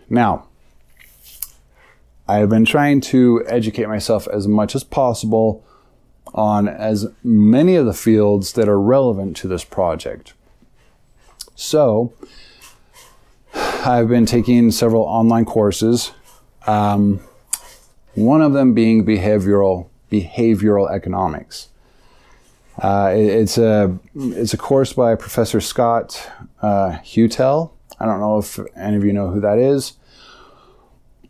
Now, I have been trying to educate myself as much as possible on as many of the fields that are relevant to this project. So, I've been taking several online courses, one of them being behavioral economics. It's a course by Professor Scott Huettel. I don't know if any of you know who that is,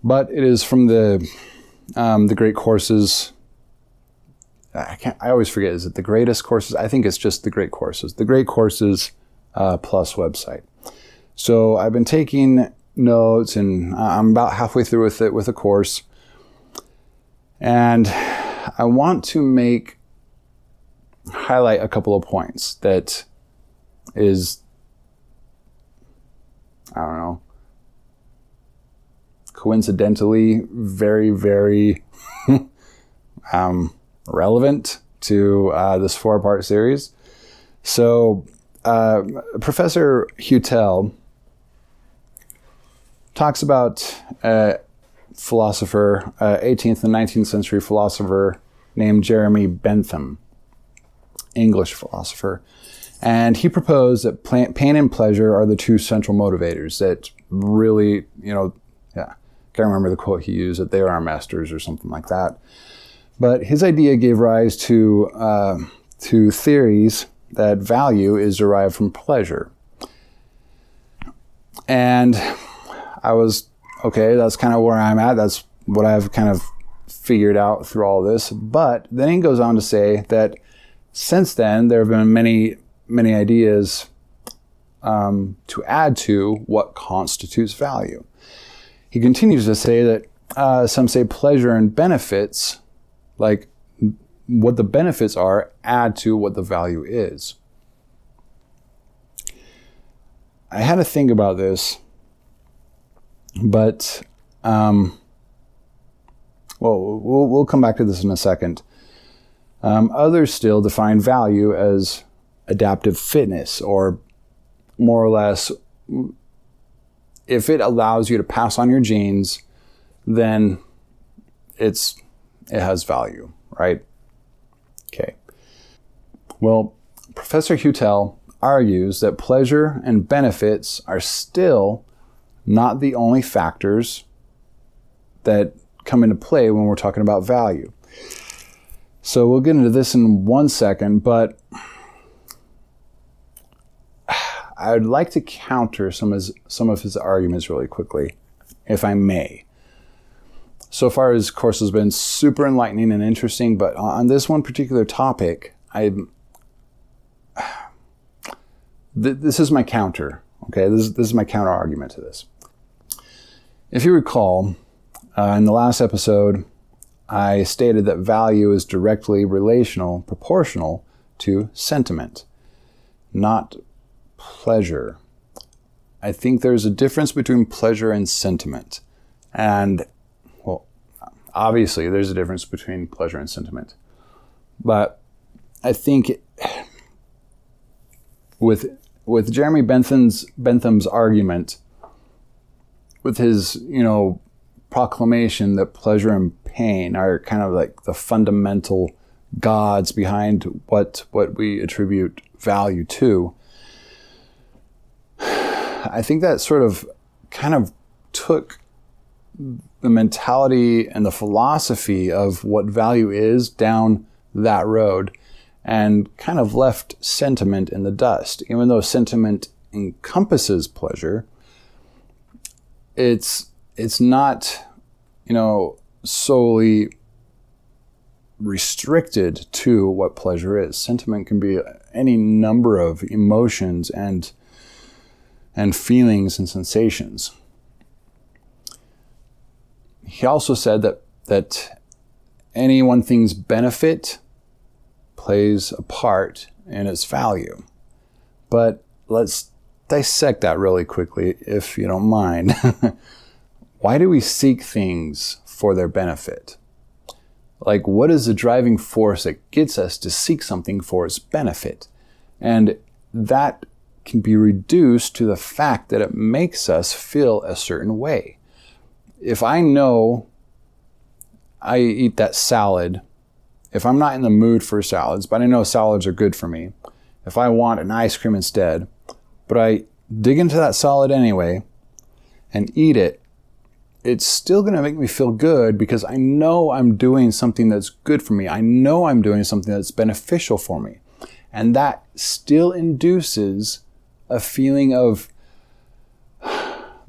but it is from the Great Courses. I always forget. Is it the Greatest Courses? I think it's just the Great Courses. The Great Courses Plus website. So I've been taking notes, and I'm about halfway through with a course, and I want to highlight a couple of points that is, I don't know, coincidentally very, very relevant to this 4-part series. So Professor Huettel talks about a philosopher, 18th and 19th century philosopher named Jeremy Bentham, English philosopher. And he proposed that pain and pleasure are the two central motivators that really, can't remember the quote he used, that they are our masters or something like that. But his idea gave rise to theories that value is derived from pleasure. And I was, okay, that's kind of where I'm at. That's what I've kind of figured out through all this. But then he goes on to say that since then, there have been many ideas to add to what constitutes value. He continues to say that some say pleasure and benefits, like what the benefits are, add to what the value is. I had to think about this, but we'll come back to this in a second. Others still define value as adaptive fitness, or more or less, if it allows you to pass on your genes, then it has value, right? Okay. Well, Professor Huettel argues that pleasure and benefits are still not the only factors that come into play when we're talking about value. So we'll get into this in one second, but I would like to counter some of his arguments really quickly, if I may. So far, his course has been super enlightening and interesting, but on this one particular topic, this is my counter. Okay, this is my counter argument to this. If you recall, in the last episode, I stated that value is directly proportional to sentiment, not pleasure. I think there's a difference between pleasure and sentiment. And, well, obviously there's a difference between pleasure and sentiment. But I think with Jeremy Bentham's argument, with his, proclamation that pleasure and pain are kind of like the fundamental gods behind what we attribute value to, I think that sort of kind of took the mentality and the philosophy of what value is down that road and kind of left sentiment in the dust. Even though sentiment encompasses pleasure, it's not, solely restricted to what pleasure is. Sentiment can be any number of emotions and feelings and sensations. He also said that any one thing's benefit plays a part in its value. But let's dissect that really quickly, if you don't mind. Why do we seek things for their benefit? Like, what is the driving force that gets us to seek something for its benefit? And that can be reduced to the fact that it makes us feel a certain way. if I know I eat that salad, if I'm not in the mood for salads, but I know salads are good for me, if I want an ice cream instead, but I dig into that salad anyway and eat it, it's still going to make me feel good because I know I'm doing something that's good for me. I know I'm doing something that's beneficial for me. And that still induces a feeling of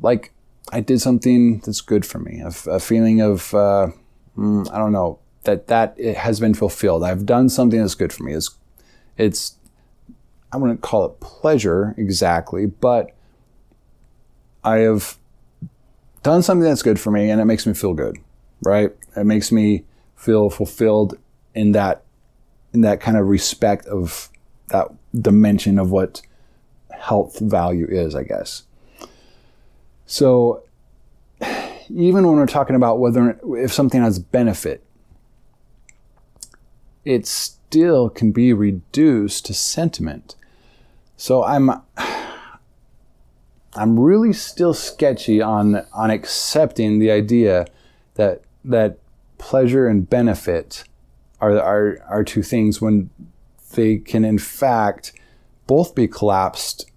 like I did something that's good for me, a feeling of, I don't know, that it has been fulfilled. I've done something that's good for me. It's I wouldn't call it pleasure exactly, but I have done something that's good for me and it makes me feel good, right? It makes me feel fulfilled in that kind of respect of that dimension of what health value is, I guess. So even when we're talking about if something has benefit, it still can be reduced to sentiment. So I'm really still sketchy on accepting the idea that pleasure and benefit are two things when they can in fact both be collapsed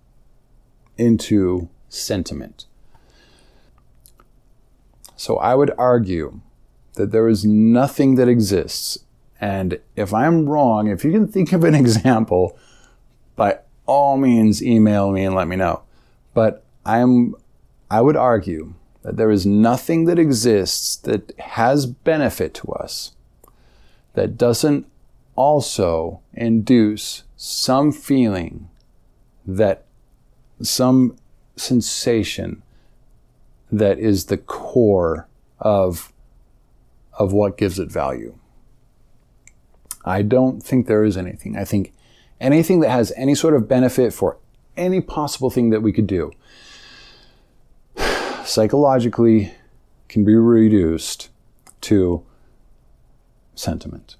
into sentiment. So I would argue that there is nothing that exists, and if I'm wrong, if you can think of an example, by all means email me and let me know. But I would argue that there is nothing that exists that has benefit to us that doesn't also induce some feeling, that some sensation that is the core of what gives it value. I don't think there is anything. I think anything that has any sort of benefit for any possible thing that we could do psychologically can be reduced to sentiment.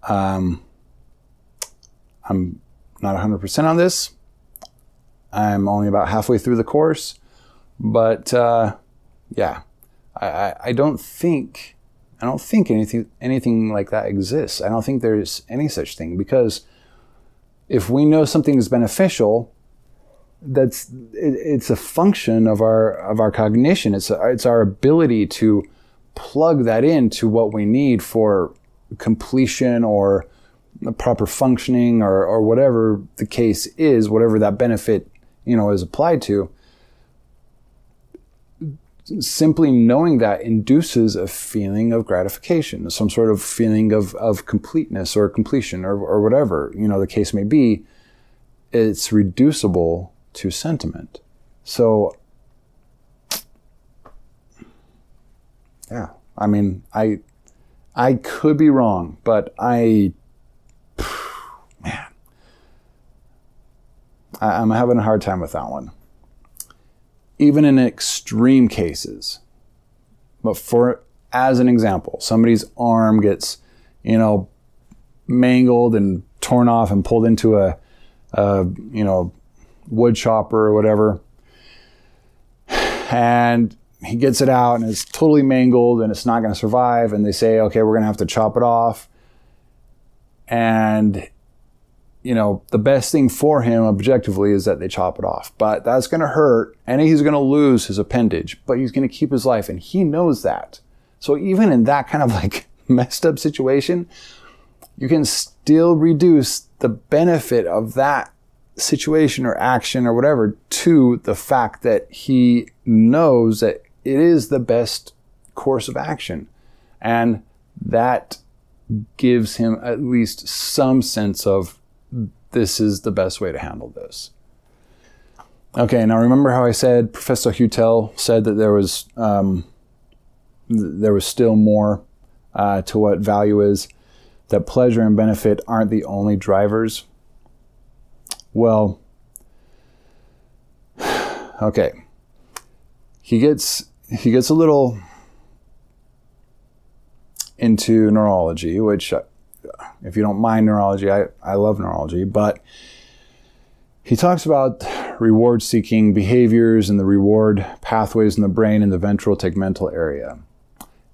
I'm not 100% on this. I'm only about halfway through the course, but yeah, I don't think anything like that exists. I don't think there's any such thing, because if we know something is beneficial, it's a function of our cognition. It's our ability to plug that into what we need for completion or proper functioning or whatever the case is, whatever that benefit is applied to. Simply knowing that induces a feeling of gratification, some sort of feeling of completeness or completion or whatever the case may be. It's reducible to sentiment. So yeah, I mean, I could be wrong, but I'm having a hard time with that one. Even in extreme cases. But as an example, somebody's arm gets, mangled and torn off and pulled into a wood chopper or whatever. And he gets it out and it's totally mangled and it's not going to survive. And they say, okay, we're going to have to chop it off. And the best thing for him objectively is that they chop it off. But that's going to hurt, and he's going to lose his appendage, but he's going to keep his life, and he knows that. So even in that kind of like messed up situation, you can still reduce the benefit of that situation or action or whatever to the fact that he knows that it is the best course of action. And that gives him at least some sense of, this is the best way to handle this. Okay, now remember how I said Professor Huettel said that there was still more to what value is, that pleasure and benefit aren't the only drivers? Well, okay. He gets a little into neurology, which, if you don't mind neurology, I love neurology, but he talks about reward-seeking behaviors and the reward pathways in the brain in the ventral tegmental area.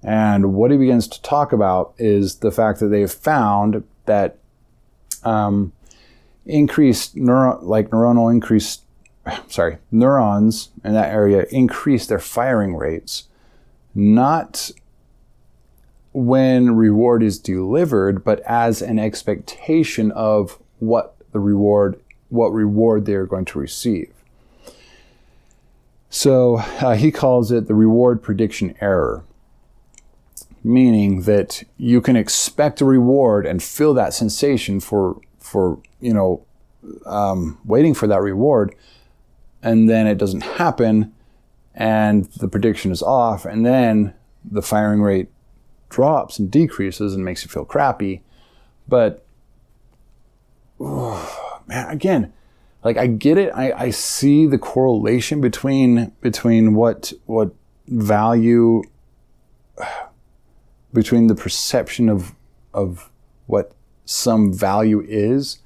And what he begins to talk about is the fact that they have found that neurons in that area increase their firing rates, not when reward is delivered, but as an expectation of what reward they're going to receive. So he calls it the reward prediction error, meaning that you can expect a reward and feel that sensation for waiting for that reward, and then it doesn't happen, and the prediction is off, and then the firing rate drops and decreases and makes you feel crappy. But man, again, like, I get it. I see the correlation between what value, between the perception of what some value is.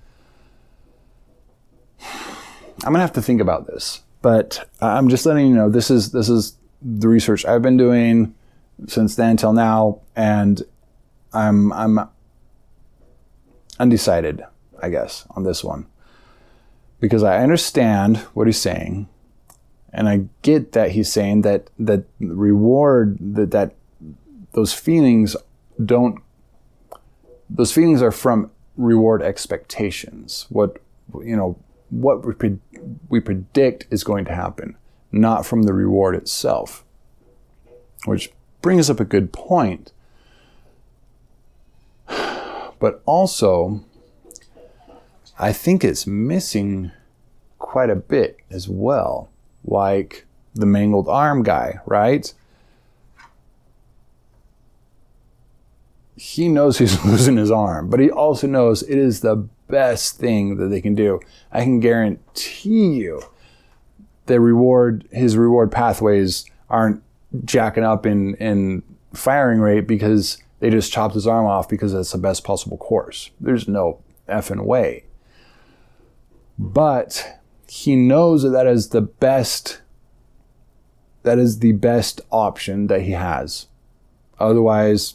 I'm gonna have to think about this, but I'm just letting you know this is the research I've been doing since then till now, and I'm undecided, I guess, on this one, because I understand what he's saying, and I get that he's saying that reward, that those feelings are from reward expectations. What we predict is going to happen, not from the reward itself, which brings up a good point. But also, I think it's missing quite a bit as well, like the mangled arm guy, right? He knows he's losing his arm, but he also knows it is the best thing that they can do. I can guarantee you his reward pathways aren't jacking up in firing rate because they just chopped his arm off because that's the best possible course. There's no effing way. But he knows that is the best option that he has. Otherwise,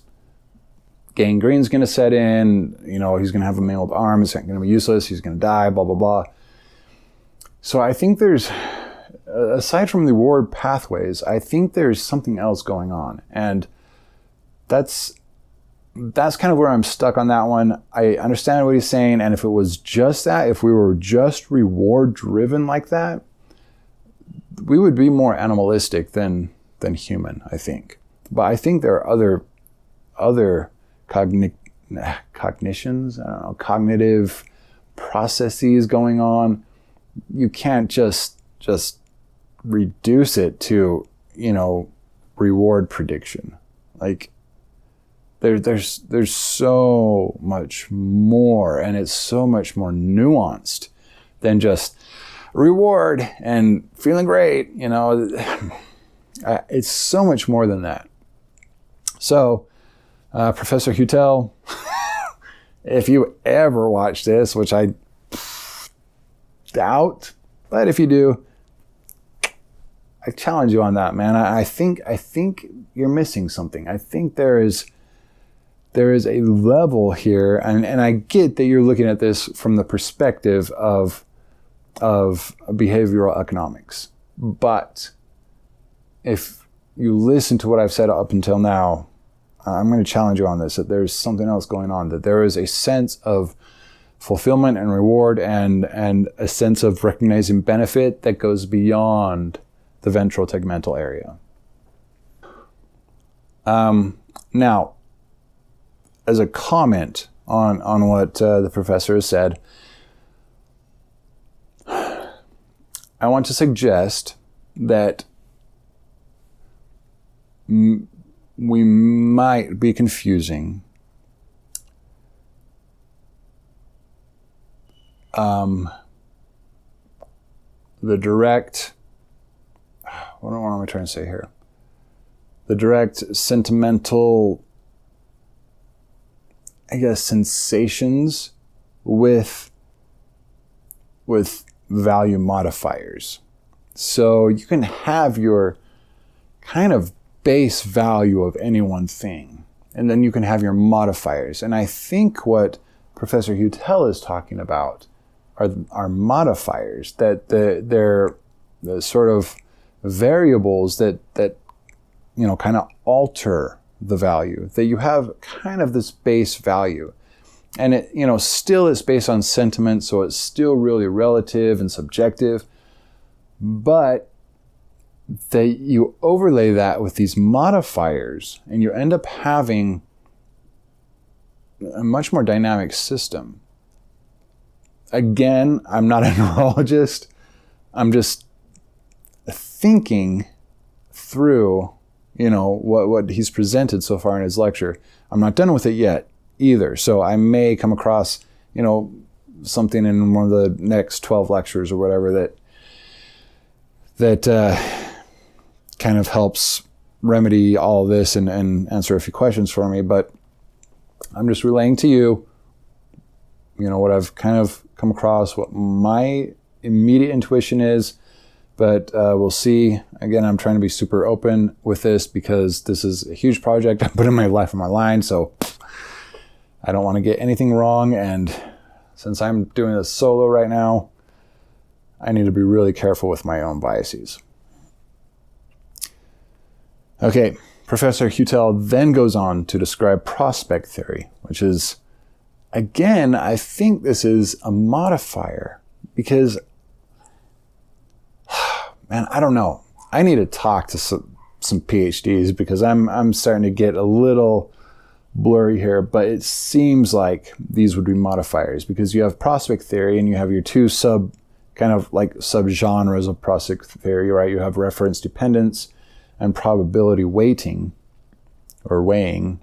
gangrene's going to set in, he's going to have a mangled arm, it's going to be useless, he's going to die, blah, blah, blah. So I think there's, aside from the reward pathways, I think there's something else going on. And that's kind of where I'm stuck on that one. I understand what he's saying, and if it was just that, if we were just reward driven like that, we would be more animalistic than human, I think. But I think there are other cognitions, cognitive processes going on. You can't just reduce it to, reward prediction. Like, there's so much more, and it's so much more nuanced than just reward and feeling great. It's so much more than that. So, Professor Huettel, if you ever watch this, which I doubt, but if you do, I challenge you on that, man. I think you're missing something. I think there is a level here, and I get that you're looking at this from the perspective of behavioral economics. But if you listen to what I've said up until now, I'm going to challenge you on this, that there's something else going on, that there is a sense of fulfillment and reward and a sense of recognizing benefit that goes beyond the ventral tegmental area. Now, as a comment on what the professor has said, I want to suggest that we might be confusing the direct, what am I trying to say here? The direct sentimental, I guess, sensations with value modifiers. So you can have your kind of base value of any one thing, and then you can have your modifiers. And I think what Professor Huettel is talking about are modifiers, that they're the sort of variables that kind of alter the value, that you have kind of this base value. And it, still is based on sentiment, so it's still really relative and subjective, but that you overlay that with these modifiers and you end up having a much more dynamic system. Again, I'm not a neurologist. I'm just thinking through, what he's presented so far in his lecture. I'm not done with it yet either. So I may come across, something in one of the next 12 lectures or whatever that kind of helps remedy all of this and answer a few questions for me. But I'm just relaying to you, what I've kind of come across, what my immediate intuition is. But we'll see. Again, I'm trying to be super open with this because this is a huge project I'm putting my life on my line. So I don't want to get anything wrong. And since I'm doing this solo right now, I need to be really careful with my own biases. Okay, Professor Huettel then goes on to describe prospect theory, which is, again, I think this is a modifier because, man, I don't know. I need to talk to some PhDs because I'm starting to get a little blurry here, but it seems like these would be modifiers because you have prospect theory and you have your two subgenres of prospect theory, right? You have reference dependence and probability weighting or weighing.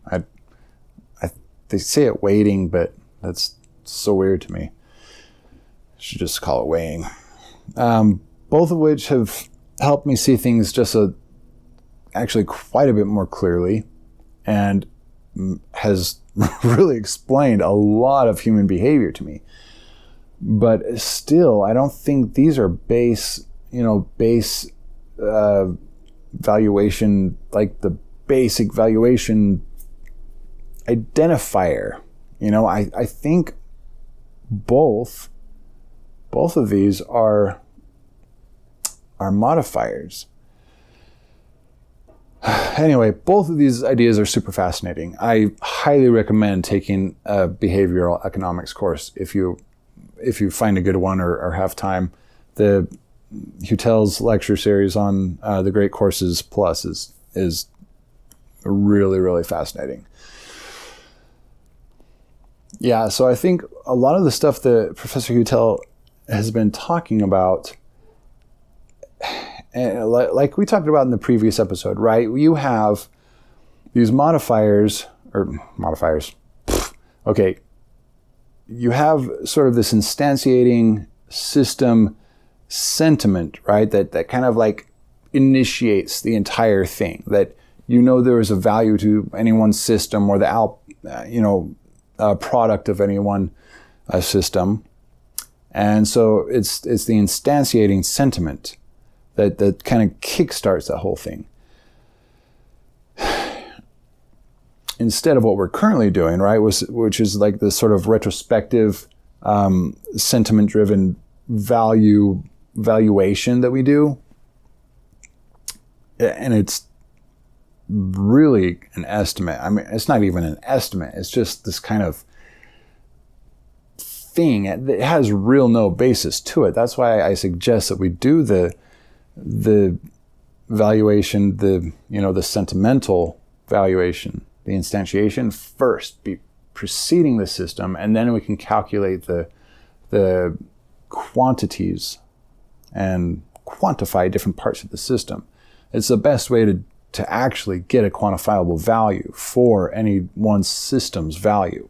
They say it weighting, but that's so weird to me. I should just call it weighing. Both of which have helped me see things just actually quite a bit more clearly and has really explained a lot of human behavior to me. But still, I don't think these are base valuation, like the basic valuation identifier. I think both of these are modifiers. Anyway, both of these ideas are super fascinating. I highly recommend taking a behavioral economics course if you find a good one or have time. The Huettel's lecture series on the Great Courses Plus is really, really fascinating. Yeah, so I think a lot of the stuff that Professor Huettel has been talking about, like we talked about in the previous episode, right? You have these modifiers. Okay. You have sort of this instantiating system sentiment, right? That kind of like initiates the entire thing, that there is a value to any one system or the product of any one system. And so it's the instantiating sentiment that kind of kickstarts that whole thing. Instead of what we're currently doing, right, which is like this sort of retrospective, sentiment-driven valuation that we do. And it's really an estimate. I mean, it's not even an estimate. It's just this kind of thing. It has real no basis to it. That's why I suggest that we do the valuation, the sentimental valuation, the instantiation first, be preceding the system, and then we can calculate the quantities and quantify different parts of the system. It's the best way to actually get a quantifiable value for any one system's value.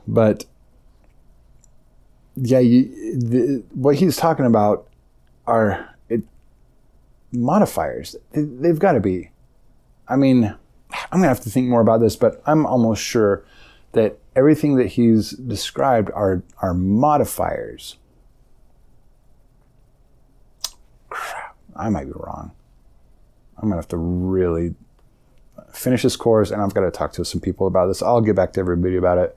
But yeah, what he's talking about are modifiers. They've got to be. I mean, I'm going to have to think more about this, but I'm almost sure that everything that he's described are modifiers. I might be wrong. I'm going to have to really finish this course, and I've got to talk to some people about this. I'll get back to everybody about it.